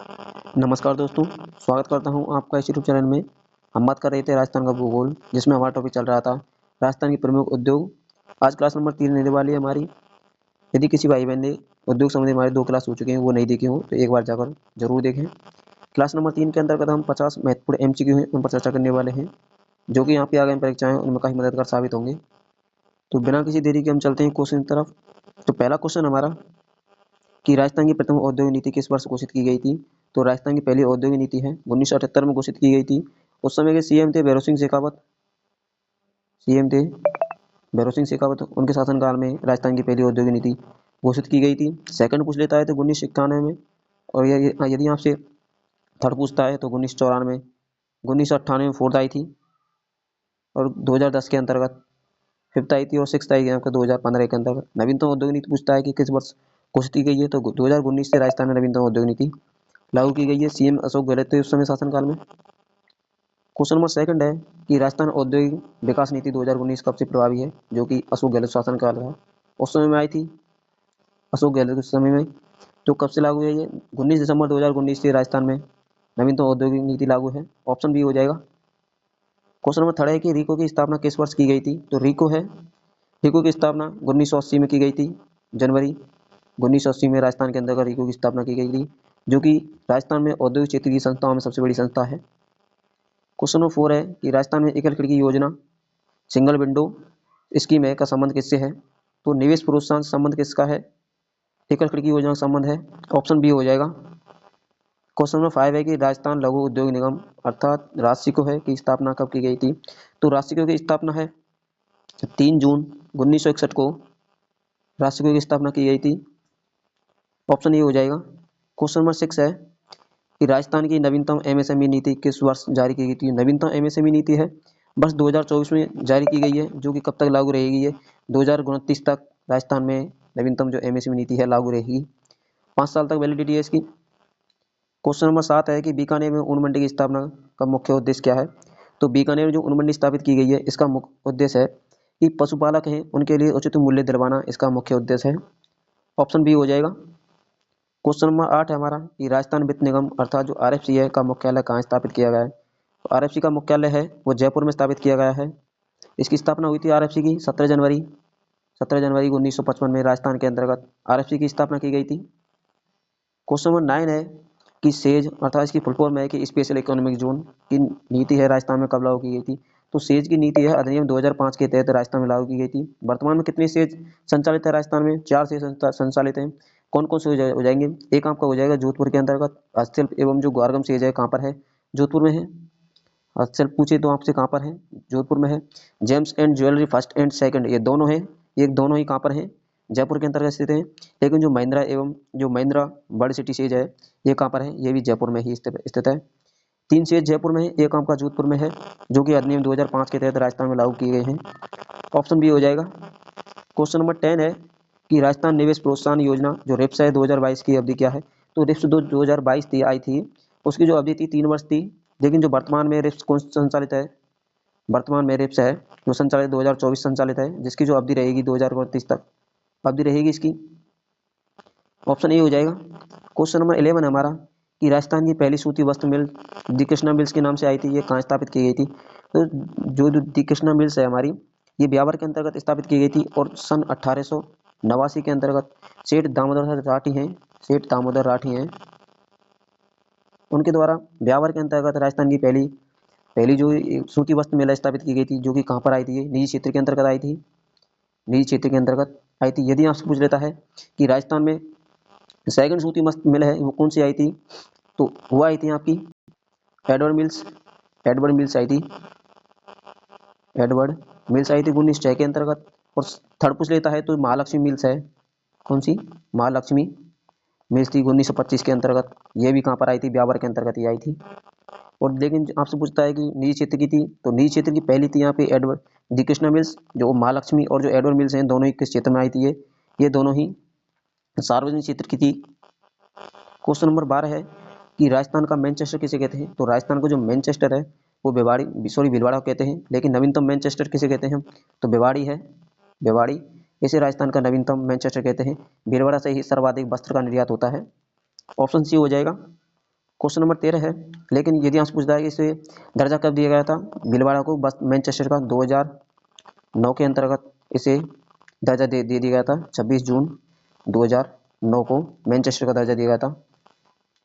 नमस्कार दोस्तों, स्वागत करता हूं आपका इस यूट्यूब चैनल में। हम बात कर रहे थे राजस्थान का भूगोल, जिसमें हमारा टॉपिक चल रहा था राजस्थान के प्रमुख उद्योग। आज क्लास नंबर 3 रहने वाली है हमारी। यदि किसी भाई बहन ने उद्योग संबंधी हमारे 2 क्लास हो चुके हैं, वो नहीं देखे हों तो एक बार जाकर जरूर देखें। क्लास नंबर 3 के अंतर्गत हम 50 महत्वपूर्ण एमसीक्यू हैं, उन पर चर्चा करने वाले हैं, जो कि यहाँ पे आगामी परीक्षाएं उनमें काफी मददगार साबित होंगे। तो बिना किसी देरी के हम चलते हैं क्वेश्चन की तरफ। तो पहला क्वेश्चन हमारा कि राजस्थान की प्रथम औद्योगिक नीति किस वर्ष घोषित की गई थी। तो राजस्थान की पहली औद्योगिक नीति है 1978 में घोषित की गई थी। उस समय के सीएम थे भैरों सिंह शेखावत। सीएम थे भैरों सिंह शेखावत, उनके शासनकाल में राजस्थान की पहली औद्योगिक नीति घोषित की गई थी। सेकंड पूछ लेता है तो 1991 में, और यदि आपसे थर्ड पूछता है तो 1994 में, 1998 में फोर्थ आई थी, और 2010 के अंतर्गत फिफ्थ आई थी, और सिक्स आई आपका 2015 के अंतर्गत। नवीनतम औद्योगिक नीति पूछता है कि किस वर्ष घोषित की गई है, तो 2019 से राजस्थान में नवीनतम औद्योगिक नीति लागू की गई है। सीएम अशोक गहलोत थे उस समय शासनकाल में। क्वेश्चन नंबर सेकंड है कि राजस्थान औद्योगिक विकास नीति 2019 कब से प्रभावी है, जो कि अशोक गहलोत शासनकाल था उस समय में आई थी। अशोक गहलोत के समय में तो कब से लागू है ये? 19 दिसंबर 2019 से राजस्थान में नवीनतम औद्योगिक नीति लागू है। ऑप्शन बी हो जाएगा। क्वेश्चन नंबर थर्ड है कि रिको की स्थापना किस वर्ष की गई थी। तो रिको की स्थापना 1980 में की गई थी। जनवरी 1980 में राजस्थान के अंतर्गत रिको की स्थापना की गई थी, जो कि राजस्थान में औद्योगिक क्षेत्र की संस्थाओं में सबसे बड़ी संस्था है। क्वेश्चन नंबर 4 है कि राजस्थान में एकल खिड़की योजना सिंगल विंडो स्कीम है का संबंध किससे है। तो निवेश प्रोत्साहन संबंध किसका है? एकल खिड़की योजना का संबंध है। ऑप्शन बी हो जाएगा। क्वेश्चन नंबर 5 है कि राजस्थान लघु उद्योग निगम अर्थात राजसिको है की स्थापना कब की गई थी। तो राजसिको की स्थापना है 3 जून 1961 को राजसिको की स्थापना की गई थी। ऑप्शन ए हो जाएगा। क्वेश्चन नंबर 6 है कि राजस्थान की नवीनतम एमएसएमई नीति किस वर्ष जारी की गई थी। नवीनतम एमएसएमई नीति है वर्ष 2024 में जारी की गई है, जो कि कब तक लागू रहेगी है? 2029 तक राजस्थान में नवीनतम जो एमएसएमई नीति है लागू रहेगी। 5 साल तक वैलिडिटी है इसकी। क्वेश्चन नंबर 7 है कि बीकानेर में ऊन मंडी की स्थापना का मुख्य उद्देश्य क्या है। तो बीकानेर में जो ऊन मंडी स्थापित की गई है, इसका मुख्य उद्देश्य है कि पशुपालक हैं उनके लिए उचित मूल्य दिलवाना इसका मुख्य उद्देश्य है। ऑप्शन बी हो जाएगा। क्वेश्चन नंबर 8 है हमारा कि राजस्थान वित्त निगम अर्थात जो आरएफसी है का मुख्यालय कहाँ स्थापित किया गया है। तो आरएफसी का मुख्यालय है वो जयपुर में स्थापित किया गया है। इसकी स्थापना हुई थी आरएफसी की 17 जनवरी 1955 में राजस्थान के अंतर्गत आरएफसी की स्थापना की गई थी। क्वेश्चन नंबर 9 है कि सेज अर्थात इसकी फुल फॉर्म है कि स्पेशल इकोनॉमिक जोन की नीति है राजस्थान में कब लागू की गई थी। तो सेज की नीति है अधिनियम 2005 के तहत राजस्थान में लागू की गई थी। वर्तमान में कितने सेज संचालित है राजस्थान में? 4 सेज संचालित हैं। कौन कौन से हो जाएंगे? एक आपका हो जाएगा जोधपुर के अंतर्गत हस्तशिल्प एवं जो ग्वारगम सेज है कहाँ पर है? जोधपुर में है। हस्तशिल्प पूछे तो आपसे कहाँ पर है? जोधपुर में है। James and jewellery first and second ये दोनों हैं, ये दोनों ही कहाँ पर हैं? जयपुर के अंतर्गत स्थित है। लेकिन जो महिंद्रा बर्ड सिटी सेज है ये कहाँ पर है? ये भी जयपुर में ही स्थित है। 3 सेज जयपुर में है, एक आपका जोधपुर में है, जो कि अधिनियम 2005 के तहत राजस्थान में लागू किए गए हैं। ऑप्शन बी हो जाएगा। क्वेश्चन नंबर 10 है कि राजस्थान निवेश प्रोत्साहन योजना जो रिप्स है 2022 की अवधि क्या है। तो रिप्स 2022 थी आई थी, उसकी जो अवधि थी 3 वर्ष थी। लेकिन जो वर्तमान में रिप्स कौन संचालित है? वर्तमान में रिप्स है जो संचालित 2024 संचालित है, जिसकी जो अवधि रहेगी 2029 तक अवधि रहेगी इसकी। ऑप्शन ए हो जाएगा। क्वेश्चन नंबर 11 है हमारा कि राजस्थान की पहली सूती वस्त्र मिल दी कृष्णा मिल्स के नाम से आई थी, ये कहाँ स्थापित की गई थी। तो जो दी कृष्णा मिल्स है हमारी, ये ब्यावर के अंतर्गत स्थापित की गई थी, और सन 1889 के अंतर्गत सेठ दामोदर राठी हैं उनके द्वारा ब्यावर के अंतर्गत राजस्थान की पहली पहली जो सूती वस्त्र मेला स्थापित की गई थी, जो कि कहाँ पर आई थी? ये निजी क्षेत्र के अंतर्गत आई थी। निजी क्षेत्र के अंतर्गत आई थी। यदि आपसे पूछ लेता है कि राजस्थान में सेकंड सूती वस्त्र मिल है वो कौन सी आई थी, तो वो आई थी आपकी एडवर्ड मिल्स। एडवर्ड मिल्स आई थी। एडवर्ड मिल्स आई थी 1906 के अंतर्गत। और थर्ड पूछ लेता है तो महालक्ष्मी मिल्स है। कौन सी? महालक्ष्मी मिल्स थी 1925 के अंतर्गत। ये भी कहाँ पर आई थी? ब्यावर के अंतर्गत ही आई थी। और लेकिन आपसे पूछता है कि निजी क्षेत्र की थी, तो निजी क्षेत्र की पहली थी यहाँ पे एडवर्ड दी कृष्णा मिल्स। जो महालक्ष्मी और जो एडवर्ड मिल्स हैं दोनों ही किस क्षेत्र में आई थी? ये दोनों ही सार्वजनिक क्षेत्र की थी। क्वेश्चन नंबर 12 है कि राजस्थान का मैनचेस्टर किसे कहते हैं। तो राजस्थान को जो मैनचेस्टर है वो भिलवाड़ा कहते हैं। लेकिन नवीनतम मैनचेस्टर किसे कहते हैं? तो भिवाड़ी है। भिवाड़ी इसे राजस्थान का नवीनतम मैनचेस्टर कहते हैं। भिलवाड़ा से ही सर्वाधिक वस्त्र का निर्यात होता है। ऑप्शन सी हो जाएगा। क्वेश्चन नंबर 13 है, लेकिन यदि आपसे पूछता है कि इसे दर्जा कब दिया गया था, भीलवाड़ा को बस मैनचेस्टर का 2009 के अंतर्गत इसे दर्जा दे दिया गया था। 26 जून 2009 को मैनचेस्टर का दर्जा दिया गया था।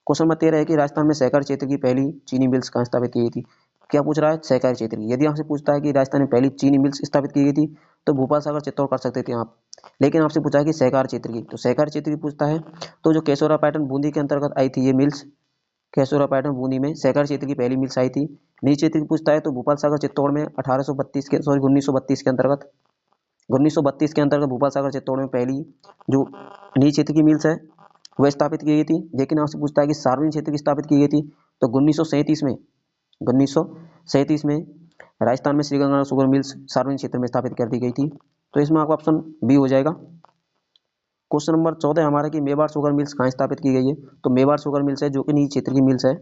क्वेश्चन नंबर 13 है कि राजस्थान में सहकारी क्षेत्र की पहली चीनी मिल्स कहाँ स्थापित की गई थी। क्या पूछ रहा है, सहकारी क्षेत्र की। यदि आपसे पूछता है कि राजस्थान में पहली चीनी मिल्स स्थापित की गई थी तो भोपाल सागर चित्तौड़ कर सकते थे आप, लेकिन आपसे पूछा है कि सहकारी क्षेत्र की, तो सहकारी क्षेत्र की पूछता है तो जो केसोरा पैटर्न बूंदी के अंतर्गत आई थी ये मिल्स, केसोरा पैटर्न बूंदी में सहकारी क्षेत्र की पहली मिल्स आई थी। निजी क्षेत्र की पूछता है तो भोपाल सागर चित्तौड़ में 1932 के अंतर्गत 1932 के अंतर्गत भोपाल सागर चित्तौड़ में पहली जो निजी क्षेत्र की मिल्स है वह स्थापित की गई थी। लेकिन आपसे पूछता है कि सार्वजनिक क्षेत्र की स्थापित की गई थी तो 1937 में राजस्थान में श्रीगंगानगर शुगर मिल्स सार्वजनिक क्षेत्र में स्थापित कर दी गई थी। तो इसमें आपका ऑप्शन बी हो जाएगा। क्वेश्चन नंबर 14 हमारा कि मेवाड़ शुगर मिल्स कहाँ स्थापित की गई है। तो मेवाड़ शुगर मिल्स है जो कि निजी क्षेत्र की मिल्स है,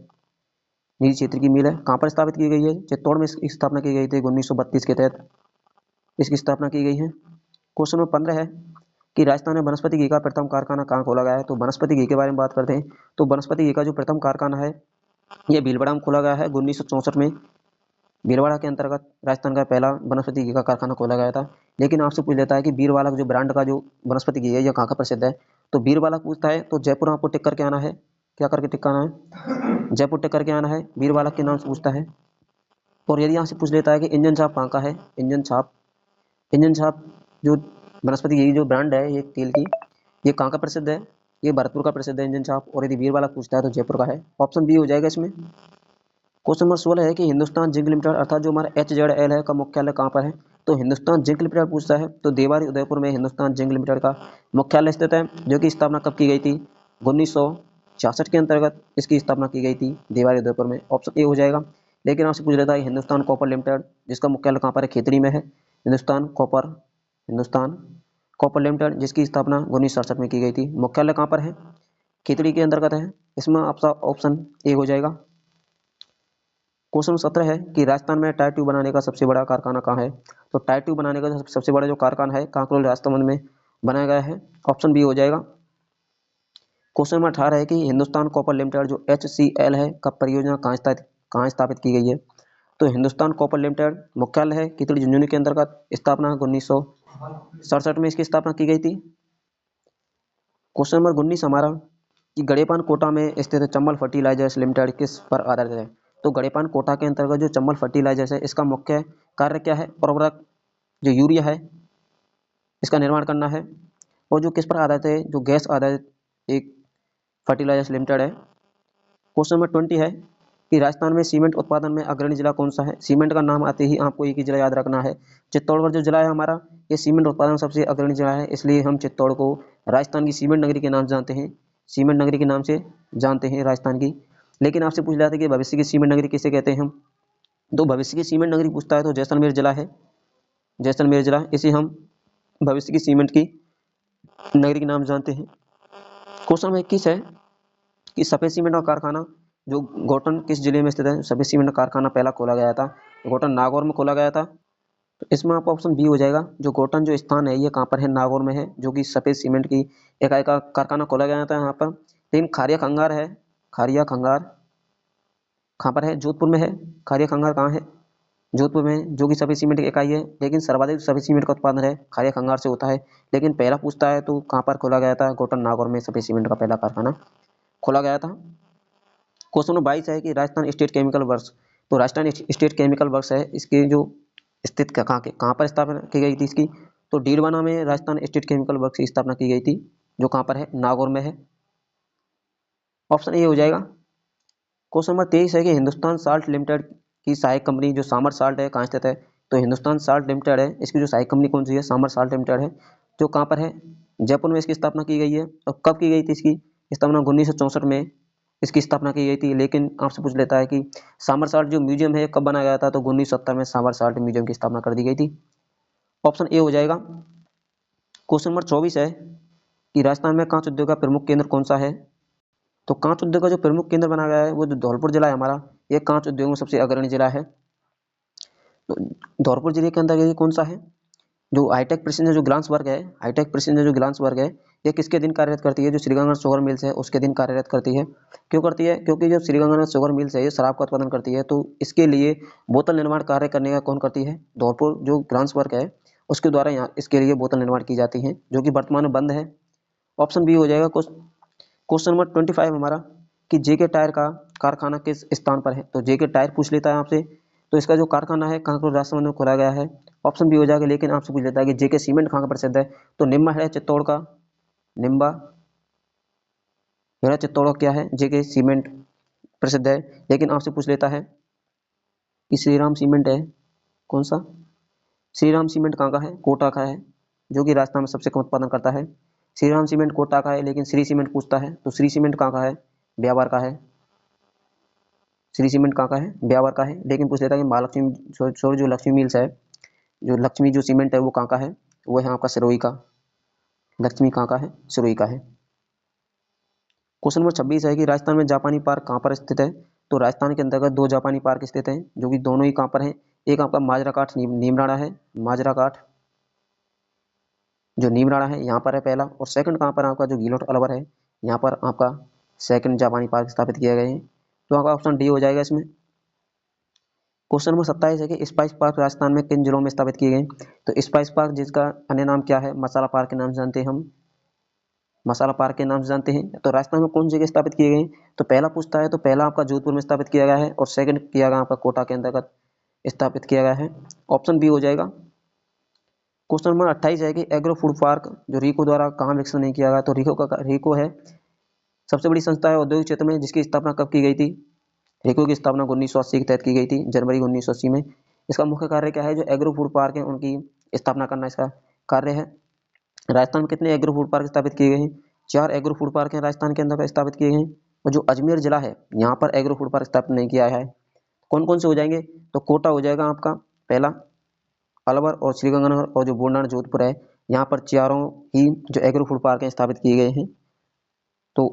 निजी क्षेत्र की मिल है। कहाँ पर स्थापित की गई है, चित्तौड़ में इसकी स्थापना की गई थी 1932 के तहत इसकी स्थापना की गई है। क्वेश्चन नंबर 15 है कि राजस्थान में वनस्पति घी का प्रथम कारखाना कहाँ खोला गया है। तो वनस्पति घी के बारे में बात करते हैं तो वनस्पति घी का जो प्रथम कारखाना है यह भीलवाड़ा में खोला गया है 1964 में। भीलवाड़ा के अंतर्गत राजस्थान का पहला वनस्पति घी का कारखाना खोला गया था। लेकिन आपसे पूछ लेता है कि बीरवाला जो ब्रांड का जो वनस्पति घी है यह कहाँ का प्रसिद्ध है। तो बीरवाला पूछता है तो जयपुर आपको टिक करके आना है, क्या करके टिक आना है, जयपुर टिक करके आना है, बीरवाला के नाम से पूछता है। और यदि यहाँ से पूछ लेता है कि इंजन छाप कहाँ का है, इंजन छाप जो वनस्पति घी जो ब्रांड है ये तेल की, ये कहाँ का प्रसिद्ध है, ये भरतपुर का प्रसिद्ध है इंजन छाप। और यदि बीरवाला पूछता है तो जयपुर का है, ऑप्शन बी हो जाएगा इसमें। क्वेश्चन नंबर 16 है कि हिंदुस्तान जिंक लिमिटेड अर्थात जो हमारा HZL है का मुख्यालय कहाँ पर है। तो हिंदुस्तान जिंक लिमिटेड पूछता है तो देवारी उदयपुर में हिंदुस्तान जिंक लिमिटेड का मुख्यालय स्थित है, जो कि स्थापना कब की गई थी, 1966 के अंतर्गत इसकी स्थापना की गई थी देवारी उदयपुर में, ऑप्शन ए हो जाएगा। लेकिन आपसे पूछ लेता है हिंदुस्तान कॉपर लिमिटेड जिसका मुख्यालय कहाँ पर है, खेतड़ी में है। हिंदुस्तान कॉपर लिमिटेड जिसकी स्थापना 1967 में की गई थी, मुख्यालय कहाँ पर है, खेतड़ी के अंतर्गत है। इसमें आपका ऑप्शन ए हो जाएगा। क्वेश्चन 17 है कि राजस्थान में टायर ट्यूब बनाने का सबसे बड़ा कारखाना कहाँ है। तो टायर ट्यूब बनाने का सबसे बड़ा जो कारखाना है कांकरोल राजस्थान में बनाया गया है, ऑप्शन बी हो जाएगा। क्वेश्चन नंबर 18 है कि हिंदुस्तान कॉपर लिमिटेड जो HCL है का परियोजना कहाँ स्थापित की गई है। तो हिंदुस्तान कॉपर लिमिटेड मुख्यालय है खितड़ी झुंझुनू के अंतर्गत, स्थापना 1967 में इसकी स्थापना की गई थी। क्वेश्चन नंबर 19 हमारा कि गड़ेपान कोटा में स्थित चंबल फर्टिलाइजर्स लिमिटेड किस पर आधारित है। तो गड़ेपान कोटा के अंतर्गत जो चंबल फर्टिलाइजर्स है इसका मुख्य कार्य क्या है, उर्वरक जो यूरिया है इसका निर्माण करना है। और जो किस पर आधारित है, जो गैस आधारित एक फर्टिलाइजर्स लिमिटेड है। क्वेश्चन नंबर 20 है कि राजस्थान में सीमेंट उत्पादन में अग्रणी जिला कौन सा है। सीमेंट का नाम आते ही आपको एक ही जिला याद रखना है, चित्तौड़गढ़ जो जिला है हमारा ये सीमेंट उत्पादन सबसे अग्रणी जिला है, इसलिए हम चित्तौड़ को राजस्थान की सीमेंट नगरी के नाम जानते हैं, सीमेंट नगरी के नाम से जानते हैं राजस्थान की। लेकिन आपसे पूछ रहा था कि भविष्य की सीमेंट नगरी किसे कहते हैं हम, तो भविष्य की सीमेंट नगरी पूछता है तो जैसलमेर जिला है, जैसलमेर जिला, इसे हम भविष्य की सीमेंट की नगरी के नाम जानते हैं। क्वेश्चन नंबर 21 है कि सफेद सीमेंट का कारखाना जो गोटन किस जिले में स्थित है। सफेद सीमेंट का कारखाना पहला खोला गया था गोटन नागौर में खोला गया था, तो इसमें आपका ऑप्शन बी हो जाएगा। जो गोटन जो स्थान है ये कहाँ पर है, नागौर में है, जो कि सफेद सीमेंट की इकाई का कारखाना खोला गया था यहाँ पर। लेकिन खारिया खंगार है, खारिया खंगार कहाँ पर है, जोधपुर में है। खारिया खंगार कहाँ है, जोधपुर में, जो कि सफेद सीमेंट की इकाई है। लेकिन सर्वाधिक सफेद सीमेंट का उत्पादन है खारिया खंगार से होता है। लेकिन पहला पूछता है तो कहाँ पर खोला गया था, गोटन नागौर में सफेद सीमेंट का पहला कारखाना खोला गया था। क्वेश्चन नंबर 22 है कि राजस्थान स्टेट केमिकल वर्क्स, तो राजस्थान स्टेट केमिकल वर्क्स है इसके जो स्थित कहाँ पर स्थापना की गई थी इसकी, तो डीडवाना में राजस्थान स्टेट केमिकल वर्क्स की स्थापना की गई थी, जो कहाँ पर है, नागौर में है, ऑप्शन ए हो जाएगा। क्वेश्चन नंबर 23 है कि हिंदुस्तान साल्ट लिमिटेड की सहायक कंपनी जो सामर साल्ट है कहाँ स्थित है। तो हिंदुस्तान साल्ट लिमिटेड है इसकी जो सहायक कंपनी कौन सी है, सामर साल्ट लिमिटेड है, जो कहाँ पर है, जयपुर में इसकी स्थापना की गई है। और कब की गई थी इसकी स्थापना, 1964 में इसकी स्थापना की गई थी। लेकिन आपसे पूछ लेता है कि सामर साल्ट जो म्यूजियम है कब बनाया गया था, तो 1970 में सामर साल्ट म्यूजियम की स्थापना कर दी गई थी, ऑप्शन ए हो जाएगा। क्वेश्चन नंबर 24 है कि राजस्थान में कांच उद्योग का प्रमुख केंद्र कौन सा है। तो कांच उद्योग का जो प्रमुख केंद्र बनाया गया है वो जो धौलपुर जिला है हमारा, ये कांच उद्योग में सबसे अग्रणी जिला है। तो धौलपुर जिले के अंदर ये कौन सा है, जो हाईटेक प्रिसिजन जो ग्लास वर्क है, हाईटेक प्रिसिजन जो ग्लास वर्क है ये किसके दिन कार्यरत करती है? जो श्रीगंगानगर शुगर मिल्स है उसके दिन कार्यरत करती है। क्यों करती है? क्योंकि जो श्रीगंगानगर शुगर मिल्स है ये शराब का उत्पादन करती है, तो इसके लिए बोतल निर्माण कार्य करने का कौन करती है? धौलपुर जो ग्रांट्स वर्क है उसके द्वारा यहाँ इसके लिए बोतल निर्माण की जाती है, जो कि वर्तमान में बंद है। ऑप्शन बी हो जाएगा। क्वेश्चन नंबर 25 हमारा कि जेके टायर का कारखाना किस स्थान पर है? तो जेके टायर पूछ लेता है आपसे, तो इसका जो कारखाना है कहाँ पर राजसमंद में खोला गया है? ऑप्शन बी हो जाएगा। लेकिन आपसे पूछ लेता है कि जेके सीमेंट कहाँ का प्रसिद्ध है? तो निम्बा है चित्तौड़ का, निम्बा मेरा चित्तौड़ क्या है? जेके सीमेंट प्रसिद्ध है। लेकिन आपसे पूछ लेता है कि श्रीराम सीमेंट है कौन सा? श्रीराम सीमेंट कहाँ का है? कोटा का है, जो कि राजस्थान में सबसे कम उत्पादन करता है। श्रीराम सीमेंट कोटा का है, लेकिन श्री सीमेंट पूछता है, तो श्री सीमेंट कहाँ का है? ब्यावर का है। श्री सीमेंट कहाँ का है? ब्यावर का है। लेकिन पूछ लेता है कि महालक्ष्मी सॉरी जो लक्ष्मी मिल्स है, जो लक्ष्मी जो सीमेंट है वो कहाँ का है? वो है आपका सिरोही का। लक्ष्मी कहाँ का है? सिरोही का है। क्वेश्चन नंबर 26 है कि राजस्थान में जापानी पार्क कहाँ पर स्थित है? तो राजस्थान के अंतर्गत दो जापानी पार्क स्थित हैं, जो कि दोनों ही कहाँ पर हैं? एक आपका माजरा नीमराणा है, माजरा जो नीमराणा है यहाँ पर है पहला, और सेकंड कहाँ पर आपका जो गीलोट अलवर है यहाँ पर आपका सेकंड जापानी पार्क स्थापित किए गए हैं। तो आपका ऑप्शन डी हो जाएगा इसमें। क्वेश्चन नंबर 27 है कि स्पाइस पार्क राजस्थान में किन जिलों में स्थापित किए गए? तो स्पाइस पार्क जिसका अन्य नाम क्या है? मसाला पार्क के नाम से जानते हैं हम, मसाला पार्क के नाम से जानते हैं। तो राजस्थान में कौन जगह स्थापित किए गए? तो पहला पूछता है तो पहला आपका जोधपुर में स्थापित किया गया है, और सेकंड किया गया आपका कोटा के अंतर्गत स्थापित किया गया है। ऑप्शन बी हो जाएगा। क्वेश्चन नंबर 28 है कि एग्रो फूड पार्क जो रीको द्वारा कहाँ विकसित नहीं किया गया? तो रीको है सबसे बड़ी संस्था है औद्योगिक क्षेत्र में, जिसकी स्थापना कब की गई थी? रीको की स्थापना 1980 के तहत की गई थी, जनवरी 1980 में। इसका मुख्य कार्य क्या है? जो एग्रो फूड पार्क है उनकी स्थापना करना इसका कार्य है। राजस्थान में कितने एग्रो फूड पार्क स्थापित किए गए हैं? 4 एग्रो फूड पार्क हैं राजस्थान के अंदर स्थापित किए गए हैं। और जो अजमेर जिला है यहाँ पर एग्रो फूड पार्क स्थापित नहीं किया है। कौन कौन से हो जाएंगे? तो कोटा हो जाएगा आपका पहला, अलवर और श्रीगंगानगर और जो बुलंदशहर जोधपुर है यहाँ पर चारों ही जो एग्रो फूड पार्क हैं स्थापित किए गए हैं। तो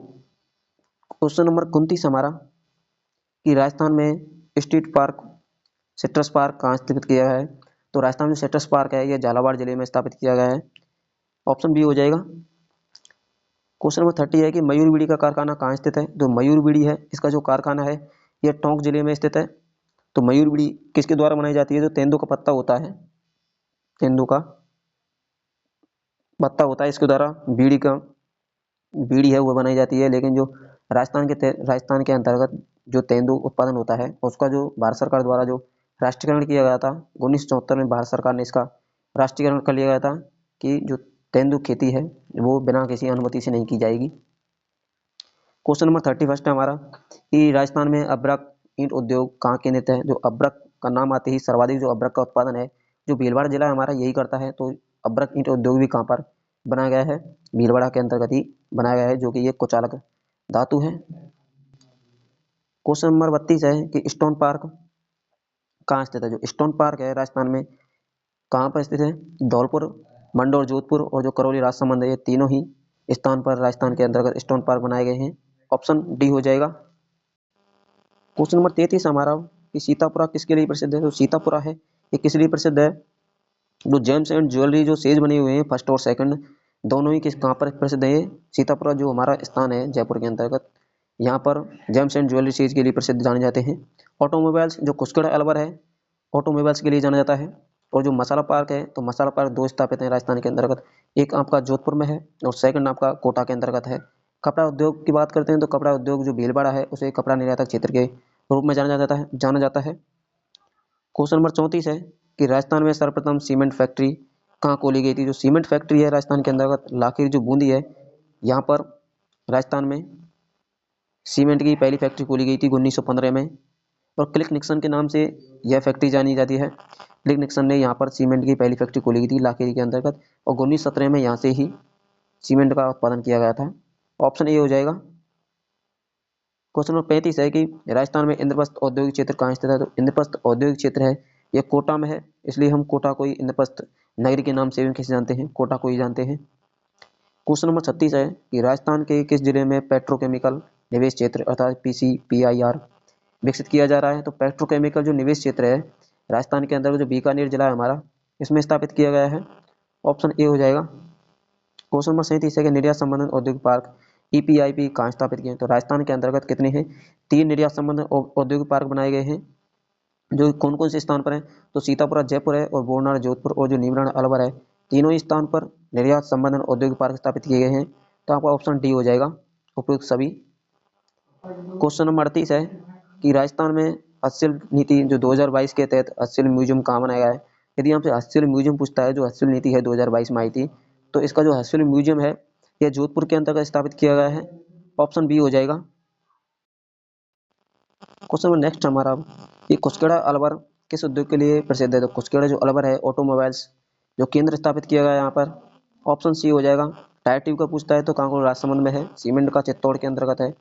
क्वेश्चन नंबर 29 हमारा कि राजस्थान में स्ट्रीट पार्क सिट्रस पार्क कहाँ स्थापित किया गया है? तो राजस्थान में सिट्रस पार्क है ये झालावाड़ जिले में स्थापित किया गया है। ऑप्शन बी हो जाएगा। क्वेश्चन नंबर 30 है कि मयूर बीड़ी का कारखाना कहाँ स्थित है? तो मयूर बीड़ी है इसका जो कारखाना है ये टोंक जिले में स्थित है। तो मयूर बीड़ी किसके द्वारा बनाई जाती है? जो तेंदू का पत्ता होता है, तेंदू का पत्ता होता है, इसके द्वारा बीड़ी है वो बनाई जाती है। लेकिन जो राजस्थान के अंतर्गत जो तेंदू उत्पादन होता है उसका जो भारत सरकार द्वारा जो राष्ट्रीयकरण किया गया था 1974 में, भारत सरकार ने इसका राष्ट्रीयकरण कर लिया गया था कि जो तेंदू खेती है वो बिना किसी अनुमति से नहीं की जाएगी। क्वेश्चन नंबर 31 है हमारा कि राजस्थान में अब्रक ईंट उद्योग कहाँ केंद्रित है? जो अब्रक का नाम आते ही सर्वाधिक जो अब्रक का उत्पादन है जो भीलवाड़ा जिला हमारा यही करता है। तो अब्रक ईंट उद्योग भी कहाँ पर बनाया गया है? भीलवाड़ा के अंतर्गत ही बनाया गया है, जो कि ये कुचालक धातु है। क्वेश्चन नंबर 32 है कि स्टोन पार्क कहाँ स्थित है? जो स्टोन पार्क है राजस्थान में कहाँ पर स्थित है? धौलपुर, मंडौर, जोधपुर और जो करौली राजसमंद है ये तीनों ही स्थान पर राजस्थान के अंतर्गत स्टोन पार्क बनाए गए हैं। ऑप्शन डी हो जाएगा। क्वेश्चन नंबर 33 हमारा कि सीतापुरा किसके लिए प्रसिद्ध है? तो सीतापुरा है ये किस लिए प्रसिद्ध है? जो जेम्स एंड ज्वेलरी जो सेज बने हुए हैं फर्स्ट और सेकंड दोनों ही किस कहाँ पर प्रसिद्ध है? सीतापुरा जो हमारा स्थान है जयपुर के अंतर्गत यहाँ पर जेम्स एंड ज्वेलरी सेज के लिए प्रसिद्ध जाने जाते हैं। ऑटोमोबाइल्स जो कुस्कड़ अलवर है ऑटोमोबाइल्स के लिए जाना जाता है। और जो मसाला पार्क है तो मसाला पार्क दो स्थापित है राजस्थान के अंतर्गत, एक आपका जोधपुर में है और सेकंड आपका कोटा के अंतर्गत है। कपड़ा उद्योग की बात करते हैं तो कपड़ा उद्योग जो भीलवाड़ा है उसे कपड़ा निर्यातक क्षेत्र के रूप में जाना जाता है। क्वेश्चन नंबर 34 है कि राजस्थान में सर्वप्रथम सीमेंट फैक्ट्री कहाँ खोली गई थी? जो सीमेंट फैक्ट्री है राजस्थान के अंतर्गत लाखीर जो बूंदी है यहाँ पर राजस्थान में सीमेंट की पहली फैक्ट्री खोली गई थी 1915 में। और क्लिक निक्सन के नाम से यह फैक्ट्री जानी जाती है। क्लिक निक्सन ने यहाँ पर सीमेंट की पहली फैक्ट्री खोली थी लाखेरी के अंतर्गत और 1917 में यहाँ से ही सीमेंट का उत्पादन किया गया था। ऑप्शन ए हो जाएगा। क्वेश्चन नंबर 35 है कि राजस्थान में इंद्रप्रस्थ औद्योगिक क्षेत्र कहाँ स्थित है? तो इंद्रप्रस्थ औद्योगिक क्षेत्र है ये कोटा में है, इसलिए हम कोटा को ही इंद्रप्रस्थ नगरी के नाम से भी किसे जानते हैं? कोटा को ही जानते हैं। क्वेश्चन नंबर 36 है कि राजस्थान के किस जिले में पेट्रोकेमिकल निवेश क्षेत्र अर्थात PCPIR विकसित किया जा रहा है? तो पेट्रोकेमिकल जो निवेश क्षेत्र है राजस्थान के अंदर जो बीकानेर जिला है हमारा इसमें स्थापित किया गया है। ऑप्शन ए हो जाएगा। क्वेश्चन नंबर 37 है कि निर्यात संबंधित औद्योगिक पार्क ईपीआईपी कहाँ स्थापित किए हैं? तो राजस्थान के अंतर्गत कितने हैं? 3 निर्यात संबंधित औद्योगिक पार्क बनाए गए हैं। जो कौन कौन से स्थान पर है? तो सीतापुर जयपुर है, और बोरनार जोधपुर, और जो नीमराना अलवर है, तीनों ही स्थान पर निर्यात संबंधित औद्योगिक पार्क स्थापित किए गए हैं। तो आपका ऑप्शन डी हो जाएगा, उपयुक्त सभी। क्वेश्चन नंबर 38 है कि राजस्थान में हस्तशिल्प नीति जो 2022 के तहत हस्तशिल्प म्यूजियम कहाँ बनाया गया है? यदि आपसे हस्तशिल्प म्यूजियम पूछता है, जो हस्तशिल्प नीति है 2022 में आई थी, तो इसका जो हस्तशिल्प म्यूजियम है यह जोधपुर के अंतर्गत स्थापित किया गया है। ऑप्शन बी हो जाएगा। क्वेश्चन नंबर नेक्स्ट हमारा, ये कुचकेड़ा अलवर किस उद्योग के लिए प्रसिद्ध है? तो कुचकेड़ा जो अलवर है, ऑटोमोबाइल्स जो केंद्र स्थापित किया गया है यहाँ पर। ऑप्शन सी हो जाएगा। टायर ट्यूब का पूछता है तो कांकुर राजसमंद में है, सीमेंट का चित्तौड़ के अंतर्गत है।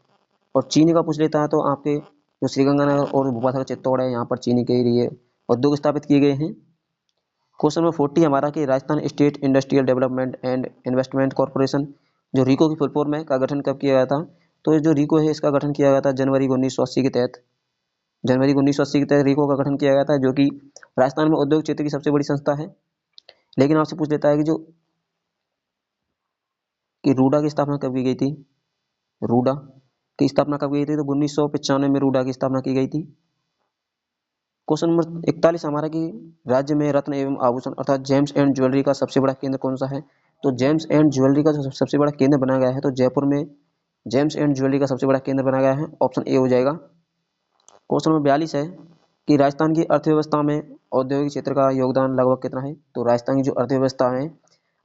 और चीनी का पूछ लेता है तो आपके जो श्रीगंगानगर और भूपाल चित्तौड़ है, यहाँ पर चीनी के लिए उद्योग स्थापित किए गए हैं। क्वेश्चन नंबर 40 हमारा कि Rajasthan state industrial development and investment corporation जो रीको की फुल फॉर्म है का गठन कब किया गया था? तो ये जो रीको है इसका गठन किया गया था जनवरी 1980 के तहत। जनवरी 1980 के तहत रीको का गठन किया गया था, जो कि राजस्थान में उद्योग क्षेत्र की सबसे बड़ी संस्था है। लेकिन आपसे पूछ लेता है कि जो कि रूडा की स्थापना कब की गई थी? रूडा की स्थापना कब की गई थी? तो 1995 में रूडा की स्थापना की गई थी। क्वेश्चन नंबर 41 हमारा कि राज्य में रत्न एवं आभूषण अर्थात जेम्स एंड ज्वेलरी का सबसे बड़ा केंद्र कौन सा है? तो जेम्स एंड ज्वेलरी का जो सबसे बड़ा केंद्र बनाया गया है, तो जयपुर में जेम्स एंड ज्वेलरी का सबसे बड़ा केंद्र बनाया गया है। ऑप्शन ए हो जाएगा। क्वेश्चन नंबर 42 है कि राजस्थान की अर्थव्यवस्था में औद्योगिक क्षेत्र का योगदान लगभग कितना है? तो राजस्थान की जो अर्थव्यवस्था है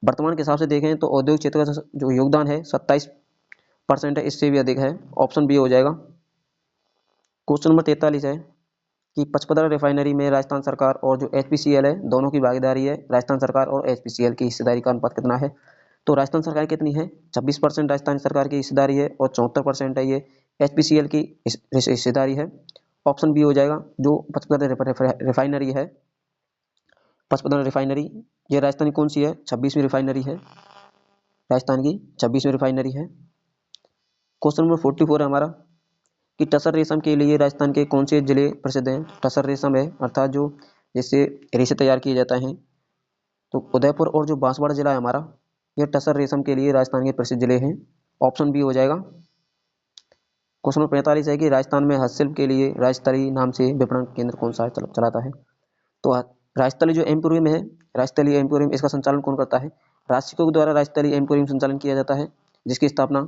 वर्तमान के हिसाब से देखें तो औद्योगिक क्षेत्र का जो योगदान है 27% है, इससे भी अधिक है। ऑप्शन बी हो जाएगा। क्वेश्चन नंबर 43 है कि पचपदरा रिफाइनरी में राजस्थान सरकार और जो एचपीसीएल है दोनों की भागीदारी है। राजस्थान सरकार और एचपीसीएल की हिस्सेदारी का अनुपात कितना है? तो राजस्थान सरकार कितनी है? 26% राजस्थान सरकार की हिस्सेदारी है, और 74% है ये एचपीसीएल की हिस्सेदारी है। ऑप्शन बी हो जाएगा। जो पचपदरा रिफाइनरी है, पचपदरा रिफाइनरी ये राजस्थान की कौन सी है? 26वीं रिफाइनरी है, राजस्थान की 26वीं रिफाइनरी है। क्वेश्चन नंबर 44 है हमारा कि टसर रेशम के लिए राजस्थान के कौन से जिले प्रसिद्ध हैं? टसर रेशम है अर्थात जो जिससे रेशे तैयार किए जाते हैं, तो उदयपुर और जो बांसवाड़ा जिला है हमारा, ये टसर रेशम के लिए राजस्थान के प्रसिद्ध जिले हैं। ऑप्शन बी हो जाएगा। क्वेश्चन नंबर 45 है कि राजस्थान में हस्तशिल्प के लिए राजस्थली नाम से विपणन केंद्र कौन सा चलाता है? तो राजस्थली जो एम्पोरियम है, राजस्थली एम्पोरियम, इसका संचालन कौन करता है? राष्ट्रीय के द्वारा राजस्थली एम्पोरियम संचालन किया जाता है, जिसकी स्थापना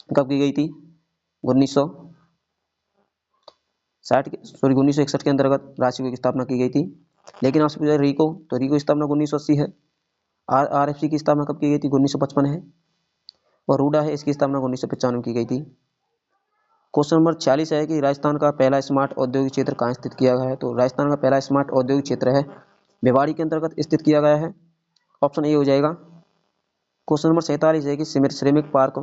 कब की गई थी? 1961 के अंतर्गत राष्ट्रीय की स्थापना की गई थी। लेकिन आपसे पूछा रीको, तो रीको की स्थापना 1980 है। आरएफसी की स्थापना कब की गई थी? 1955 है। और रूडा है, इसकी स्थापना 1995 की गई थी। क्वेश्चन नंबर 46 है कि राजस्थान का पहला स्मार्ट औद्योगिक क्षेत्र कहाँ स्थित किया गया है? तो राजस्थान का पहला स्मार्ट औद्योगिक क्षेत्र है भिवाड़ी के अंतर्गत स्थित किया गया है। ऑप्शन ए हो जाएगा। क्वेश्चन नंबर 47 है कि श्रमिक पार्क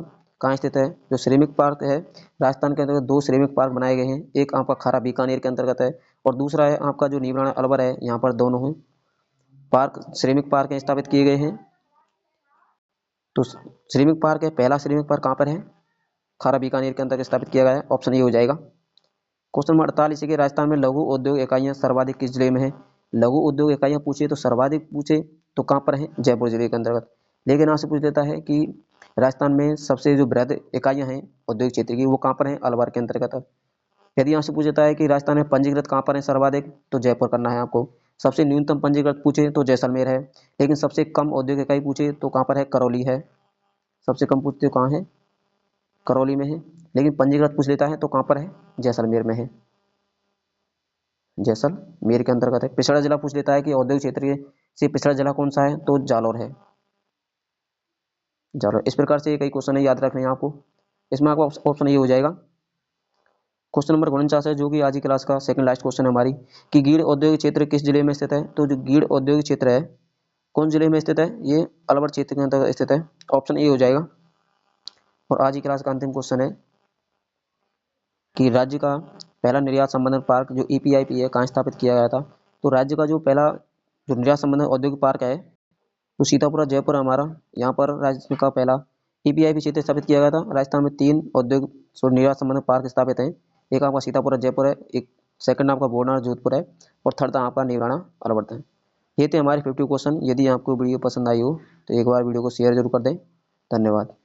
कहाँ स्थित है? जो श्रमिक पार्क है, राजस्थान के अंतर्गत 2 श्रमिक पार्क बनाए गए हैं। एक आपका खारा बीकानेर के अंतर्गत है, और दूसरा है आपका जो नीमराना अलवर है, यहाँ पर दोनों हैं पार्क, श्रमिक पार्क स्थापित किए गए हैं। तो श्रमिक पार्क है, पहला श्रमिक पार्क कहाँ पर है? खारा बीकानेर के अंतर्गत स्थापित किया गया है। ऑप्शन ए हो जाएगा। क्वेश्चन नंबर 48 है कि राजस्थान में लघु उद्योग इकाइयां सर्वाधिक किस जिले में है? लघु उद्योग इकाइयां पूछे तो सर्वाधिक पूछे तो कहाँ पर है? जयपुर जिले के अंतर्गत। लेकिन आपसे पूछ लेता है कि राजस्थान में सबसे जो बृहद इकाइयां हैं औद्योगिक क्षेत्र की, वो कहाँ पर है? अलवर के अंतर्गत। यदि आपसे पूछ लेता है कि राजस्थान में पंजीकृत कहाँ पर है सर्वाधिक, तो जयपुर करना है आपको। सबसे न्यूनतम पंजीकृत पूछे तो जैसलमेर है। लेकिन सबसे कम औद्योगिक इकाई पूछे तो कहाँ पर है? करौली है। सबसे कम पूछते तो कहाँ है? करौली में है। लेकिन पंजीकृत पूछ लेता है तो कहाँ पर है? जैसलमेर में है, जैसलमेर के अंतर्गत है। पिछड़ा जिला पूछ लेता है कि औद्योगिक क्षेत्र से पिछड़ा जिला कौन सा है, तो जालौर है, जालौर। इस प्रकार से कई क्वेश्चन है, याद रखने हैं आपको। इसमें आपका ऑप्शन ये हो जाएगा। क्वेश्चन नंबर 49 है, जो कि आज की क्लास का सेकंड लास्ट क्वेश्चन है हमारी, कि गीड़ औद्योगिक क्षेत्र किस जिले में स्थित है? तो जो गीड़ औद्योगिक क्षेत्र है कौन जिले में स्थित है? ये अलवर क्षेत्र के अंतर्गत स्थित है। ऑप्शन ए हो जाएगा। और आज की क्लास का अंतिम क्वेश्चन है कि राज्य का पहला निर्यात संबंधन पार्क जो ईपीआईपी है कहाँ स्थापित किया गया था? तो राज्य का जो पहला जो निर्यात संबंधन औद्योगिक पार्क है, तो सीतापुर जयपुर हमारा, यहाँ पर राज्य का पहला ईपीआईपी क्षेत्र स्थापित किया गया था। राजस्थान में 3 औद्योगिक निर्यात संबंधित पार्क स्थापित हैं। एक आपका सीतापुर जयपुर है, एक सेकंड आपका बोरनार जोधपुर है, और थर्ड आपका नीमराना अलवर है। ये थे हमारे 50 क्वेश्चन। यदि आपको वीडियो पसंद आई हो तो एक बार वीडियो को शेयर जरूर कर दें। धन्यवाद।